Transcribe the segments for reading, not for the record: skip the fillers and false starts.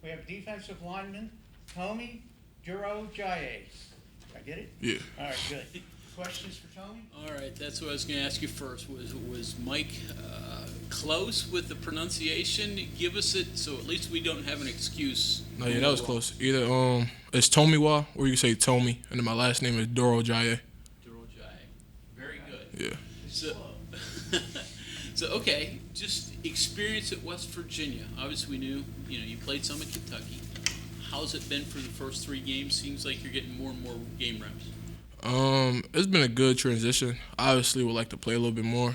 We have defensive lineman Tomiya Durojaiye. Did I get it? Yeah. All right, good. Questions for Tomy? All right, that's what I was going to ask you first. Was Mike close with the pronunciation? Give us it so at least we don't have an excuse. No, yeah, that was close. Either it's Tomiwa or you can say Tomi, and then my last name is Durojaiye. Durojaiye. Very good. Yeah. So okay, just experience at West Virginia. Obviously, we knew you played some at Kentucky. How's it been for the first 3 games? Seems like you're getting more and more game reps. It's been a good transition. Obviously, would like to play a little bit more,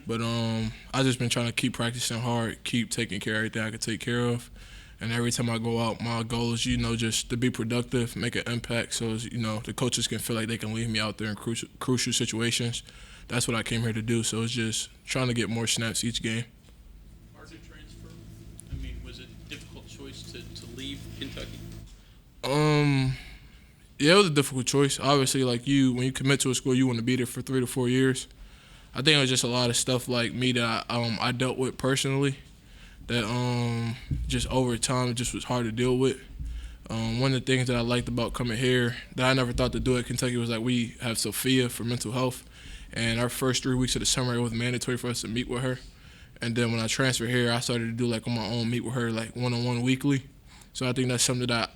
but I just been trying to keep practicing hard, keep taking care of everything I can take care of, and every time I go out, my goal is just to be productive, make an impact, so the coaches can feel like they can leave me out there in crucial situations. That's what I came here to do. So it's just trying to get more snaps each game. Hard to transfer? I mean, was it a difficult choice to leave Kentucky? Yeah, it was a difficult choice. Obviously, when you commit to a school, you want to be there for 3 to 4 years. I think it was just a lot of stuff like me that I dealt with personally that just over time it just was hard to deal with. One of the things that I liked about coming here that I never thought to do at Kentucky was we have Sophia for mental health, and our first 3 weeks of the summer it was mandatory for us to meet with her. And then when I transferred here, I started to do on my own, meet with her one-on-one weekly. So I think that's something that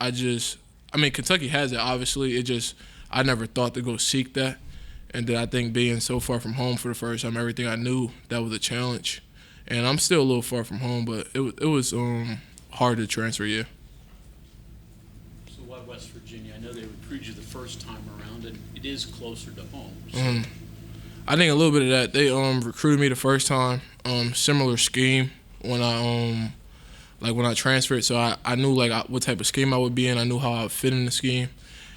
Kentucky has it, obviously. I never thought to go seek that. And then I think being so far from home for the first time, everything I knew, that was a challenge. And I'm still a little far from home, but it was hard to transfer, yeah. So why West Virginia? I know they recruited you the first time around, and it is closer to home. So. I think a little bit of that. They recruited me the first time, similar scheme when I transferred. So I knew what type of scheme I would be in. I knew how I would fit in the scheme.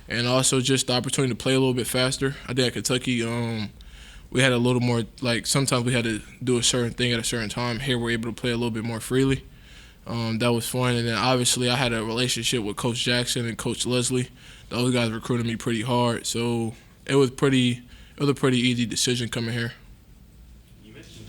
And also just the opportunity to play a little bit faster. I think at Kentucky, we had a little more, sometimes we had to do a certain thing at a certain time. Here we're able to play a little bit more freely. That was fun. And then obviously I had a relationship with Coach Jackson and Coach Leslie. Those guys recruited me pretty hard. So it was a pretty easy decision coming here. You mentioned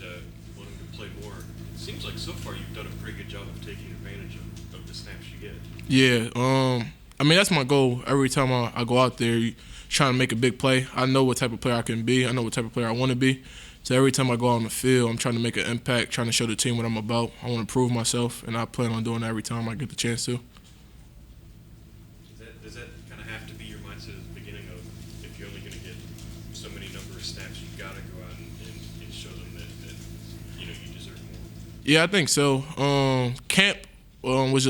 wanting to play more. It seems like so far you've done a pretty good job of taking advantage of the snaps you get. Yeah, that's my goal. Every time I go out there, trying to make a big play. I know what type of player I can be. I know what type of player I want to be. So every time I go out on the field, I'm trying to make an impact, trying to show the team what I'm about. I want to prove myself, and I plan on doing that every time I get the chance to. Does that kind of have to be your mindset at the beginning of if you're only going to get so many number of snaps, you've got to go out and show them that you deserve more? Yeah, I think so. Camp was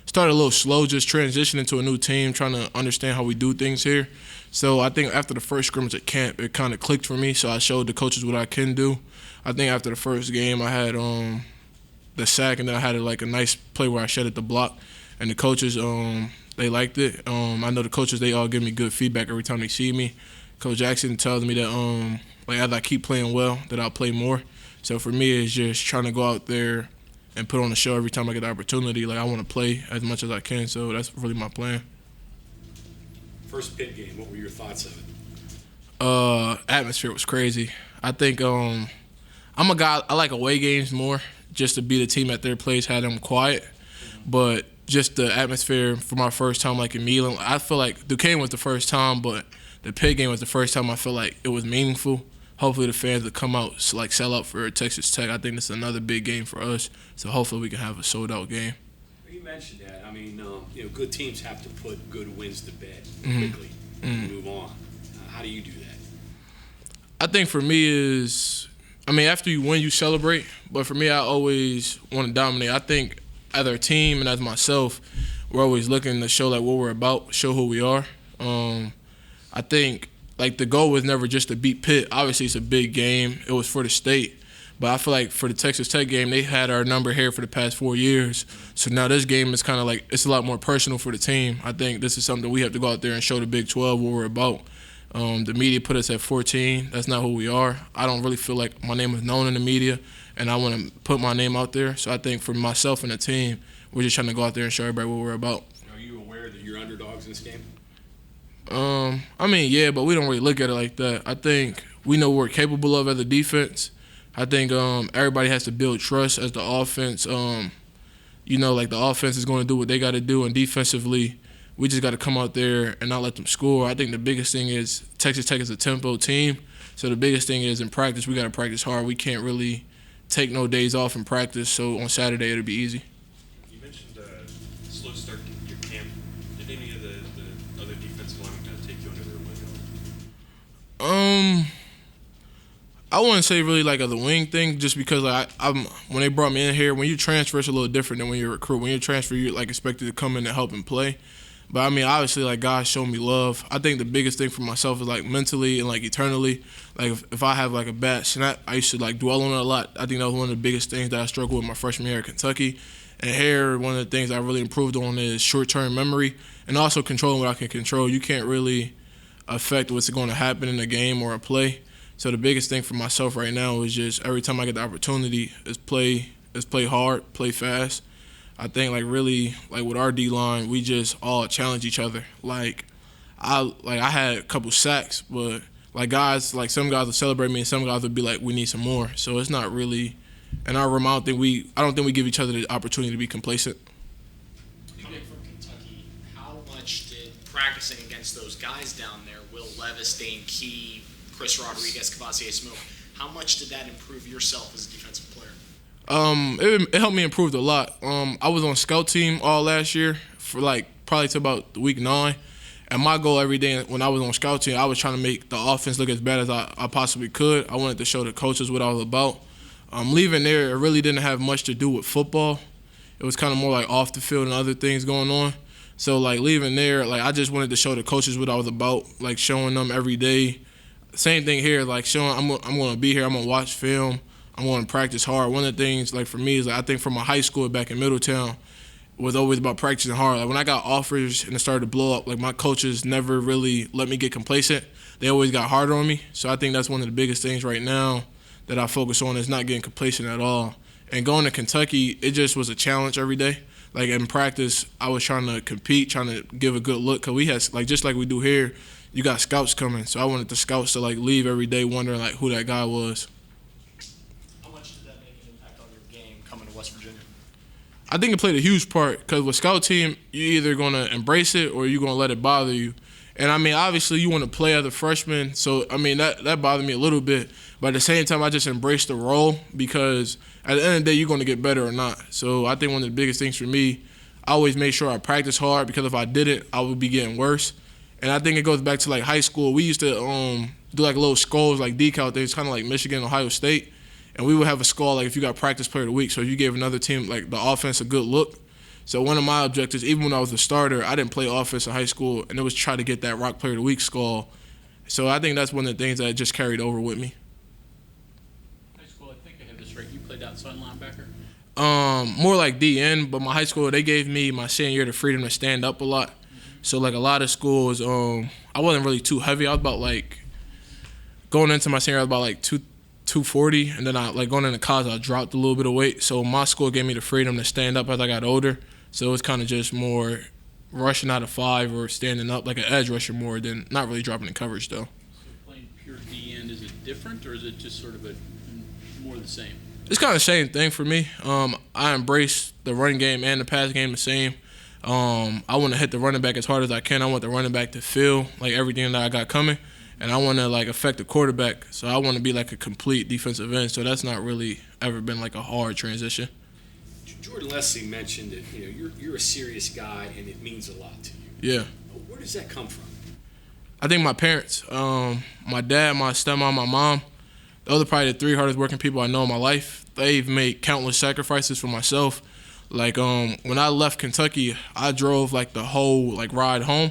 started a little slow, just transitioning to a new team, trying to understand how we do things here. So I think after the first scrimmage at camp, it kind of clicked for me. So I showed the coaches what I can do. I think after the first game, I had the sack, and then I had a nice play where I shedded the block, and the coaches they liked it. I know the coaches, they all give me good feedback every time they see me. Coach Jackson tells me that as I keep playing well, that I'll play more. So for me, it's just trying to go out there and put on a show every time I get the opportunity. I want to play as much as I can, so that's really my plan. First Pitt game, what were your thoughts of it? Atmosphere was crazy. I think I'm a guy, I like away games more, just to be the team at their place, had them quiet. But just the atmosphere for my first time in Milan, I feel like Duquesne was the first time, but the Pitt game was the first time I feel like it was meaningful. Hopefully the fans will come out, sell out for Texas Tech. I think this is another big game for us, so hopefully we can have a sold-out game. You mentioned that. Good teams have to put good wins to bed quickly and move on. How do you do that? I think for me is, after you win, you celebrate. But for me, I always want to dominate. I think as our team and as myself, we're always looking to show what we're about, show who we are. I think the goal was never just to beat Pitt. Obviously, it's a big game. It was for the state. But I feel like for the Texas Tech game, they had our number here for the past 4 years. So now this game is kind of it's a lot more personal for the team. I think this is something we have to go out there and show the Big 12 what we're about. The media put us at 14. That's not who we are. I don't really feel like my name is known in the media, and I want to put my name out there. So I think for myself and the team, we're just trying to go out there and show everybody what we're about. Are you aware that you're underdogs in this game? Yeah, but we don't really look at it like that. I think we know what we're capable of as a defense. I think everybody has to build trust as the offense. like the offense is going to do what they got to do, and defensively, we just got to come out there and not let them score. I think the biggest thing is Texas Tech is a tempo team, so the biggest thing is in practice, we got to practice hard. We can't really take no days off in practice, so on Saturday it'll be easy. You mentioned slow start to your camp. Did any of the other defensive linemen kind of take you under their wing? I wouldn't say really like the wing thing, just because I'm when they brought me in here, when you transfer, it's a little different than when you're a recruit. When you transfer, you're like expected to come in and help and play. But I mean, obviously, like God showed me love. I think the biggest thing for myself is like mentally and like eternally. Like if I have like a bad snap, I used to like dwell on it a lot. I think that was one of the biggest things that I struggled with my freshman year at Kentucky. And here, one of the things I really improved on is short-term memory and also controlling what I can control. You can't really affect what's going to happen in a game or a play. So the biggest thing for myself right now is just every time I get the opportunity is play hard, play fast. I think like really like with our D-line, we just all challenge each other. Like I had a couple sacks, but like guys, like some guys will celebrate me and some guys will be like, we need some more. So it's not really, and I don't think we give each other the opportunity to be complacent. Coming from Kentucky, how much did practicing against those guys down there, Will Levis, Dane Key, Chris Rodriguez, Cavassier Smoke, how much did that improve yourself as a defensive player? It helped me improve a lot. I was on scout team all last year for like probably to about week 9. And my goal every day when I was on scout team, I was trying to make the offense look as bad as I possibly could. I wanted to show the coaches what I was about. Leaving there, it really didn't have much to do with football. It was kind of more like off the field and other things going on. So like leaving there, like I just wanted to show the coaches what I was about, like showing them every day. Same thing here, like showing I'm going to be here, I'm going to watch film, I'm going to practice hard. One of the things like for me is like, I think from my high school back in Middletown, was always about practicing hard. Like when I got offers and it started to blow up, like my coaches never really let me get complacent. They always got harder on me. So I think that's one of the biggest things right now that I focus on is not getting complacent at all. And going to Kentucky, it just was a challenge every day. Like in practice, I was trying to compete, trying to give a good look. Because we had, like just like we do here, you got scouts coming. So I wanted the scouts to like leave every day wondering like who that guy was. How much did that make an impact on your game coming to West Virginia? I think it played a huge part because with scout team, you're either going to embrace it or you're going to let it bother you. And, I mean, obviously you want to play as a freshman. So, I mean, that bothered me a little bit. But at the same time, I just embraced the role because at the end of the day, you're going to get better or not. So I think one of the biggest things for me, I always made sure I practice hard because if I didn't, I would be getting worse. And I think it goes back to, like, high school. We used to do, like, little skulls, like decal things, kind of like Michigan, Ohio State. And we would have a skull, like, if you got practice player of the week. So you gave another team, like, the offense a good look. So one of my objectives, even when I was a starter, I didn't play offense in high school, and it was try to get that Rock Player of the Week skull. So I think that's one of the things that just carried over with me. High school, I think I have this right. You played outside linebacker? More like DN, but my high school, they gave me my senior year the freedom to stand up a lot. So, like, a lot of schools, I wasn't really too heavy. I was about, like, going into my senior year, I was about, like, 240, and then going into college, I dropped a little bit of weight. So my school gave me the freedom to stand up as I got older. So it was kind of just more rushing out of 5 or standing up like an edge rusher more than not really dropping in coverage though. So playing pure D end, is it different or is it just sort of more the same? It's kind of the same thing for me. I embrace the running game and the pass game the same. I want to hit the running back as hard as I can. I want the running back to feel like everything that I got coming. And I want to, like, affect the quarterback. So I want to be, like, a complete defensive end. So that's not really ever been, like, a hard transition. Jordan Leslie mentioned that, you're a serious guy and it means a lot to you. Yeah. Where does that come from? I think my parents, my dad, my stepmom, my mom, those are probably the 3 hardest working people I know in my life. They've made countless sacrifices for myself. Like, when I left Kentucky, I drove, like, the whole, like, ride home.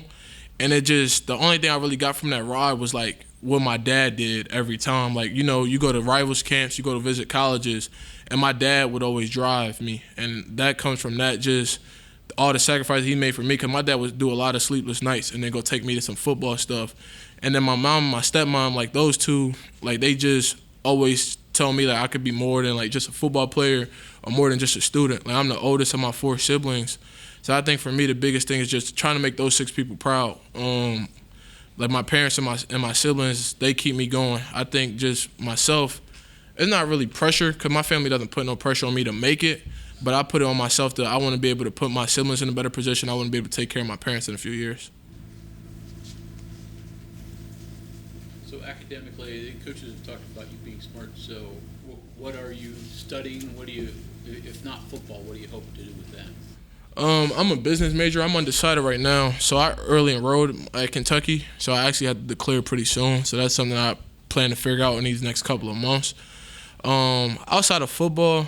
And the only thing I really got from that ride was, like, what my dad did every time. Like, you go to rivals camps, you go to visit colleges, and my dad would always drive me. And that comes from that, just all the sacrifices he made for me, because my dad would do a lot of sleepless nights and then go take me to some football stuff. And then my mom and my stepmom, like, those two, like, they just always tell me that I could be more than, like, just a football player or more than just a student. Like, I'm the oldest of my 4 siblings. So I think for me the biggest thing is just trying to make those 6 people proud. Like my parents and my siblings, they keep me going. I think just myself, it's not really pressure because my family doesn't put no pressure on me to make it. But I put it on myself that I want to be able to put my siblings in a better position. I want to be able to take care of my parents in a few years. So academically, the coaches have talked about you being smart. So what are you studying? What do you, if not football, what do you hope to do with that? I'm a business major. I'm undecided right now. So I early enrolled at Kentucky. So I actually had to declare pretty soon. So that's something I plan to figure out in these next couple of months. Outside of football,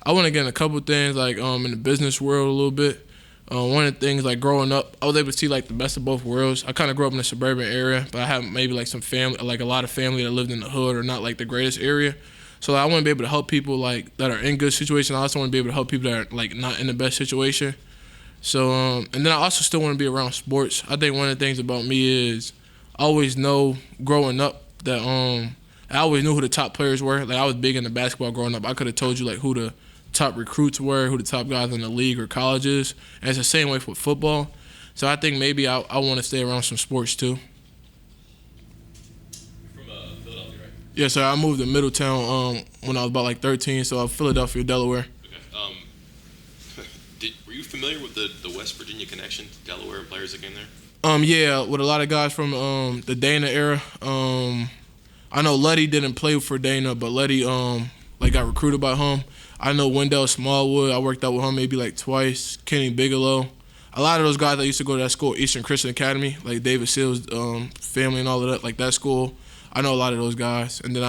I want to get in a couple of things like in the business world a little bit. One of the things like growing up, I was able to see like the best of both worlds. I kind of grew up in a suburban area, but I have maybe like some family, like a lot of family that lived in the hood or not like the greatest area. So I want to be able to help people like that are in good situations. I also want to be able to help people that are like not in the best situation. So and then I also still want to be around sports. I think one of the things about me is I always know growing up that I always knew who the top players were. Like I was big into basketball growing up. I could have told you like who the top recruits were, who the top guys in the league or colleges. And it's the same way for football. So I think maybe I want to stay around some sports too. You're from Philadelphia, right? Yeah, so I moved to Middletown when I was about like 13, so Philadelphia, Delaware. Okay. Were you familiar with the West Virginia connection to Delaware and players that came there? Yeah, with a lot of guys from the Dana era. I know Letty didn't play for Dana, but Letty like got recruited by him. I know Wendell Smallwood. I worked out with him maybe like twice. Kenny Bigelow. A lot of those guys that used to go to that school, Eastern Christian Academy, like David Seals' family and all of that, like that school. I know a lot of those guys. And then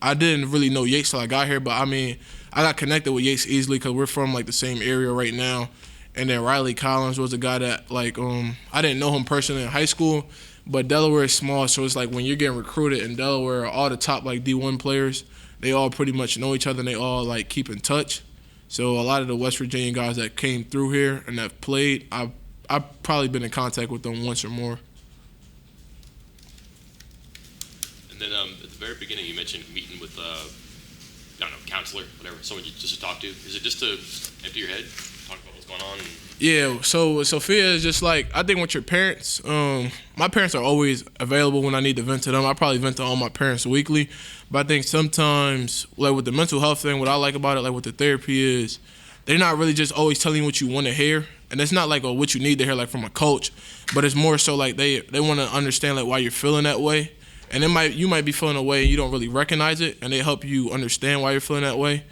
I didn't really know Yates till I got here, but I mean, I got connected with Yates easily because we're from like the same area right now. And then Riley Collins was a guy that like I didn't know him personally in high school, but Delaware is small, so it's like when you're getting recruited in Delaware, all the top like D1 players, they all pretty much know each other and they all like keep in touch. So a lot of the West Virginia guys that came through here and that played, I've probably been in contact with them once or more. And then at the very beginning, you mentioned meeting with, I don't know, counselor, whatever, someone just to talk to. Is it just to empty your head, talk about what's going on? Yeah, so Sophia is just like, I think with your parents, my parents are always available when I need to vent to them. I probably vent to all my parents weekly. But I think sometimes, like with the mental health thing, what I like about it, like with the therapy is, they're not really just always telling you what you want to hear. And it's not like what you need to hear like from a coach, but it's more so like they want to understand like why you're feeling that way. And you might be feeling a way and you don't really recognize it, and they help you understand why you're feeling that way.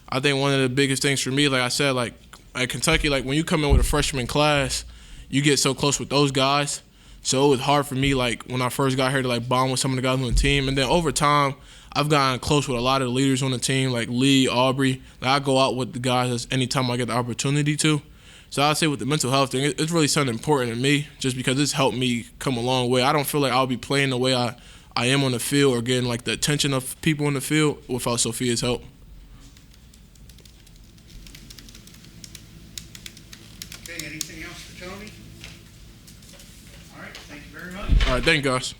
I think one of the biggest things for me, like I said, like at Kentucky, like when you come in with a freshman class, you get so close with those guys. So it was hard for me, like when I first got here, to like bond with some of the guys on the team. And then over time, I've gotten close with a lot of the leaders on the team, like Lee, Aubrey. Like I go out with the guys anytime I get the opportunity to. So I'd say with the mental health thing, it's really something important to me, just because it's helped me come a long way. I don't feel like I'll be playing the way I am on the field or getting like the attention of people in the field without Sophia's help. Okay, anything else for Tony? All right, thank you very much. All right, thank you, guys.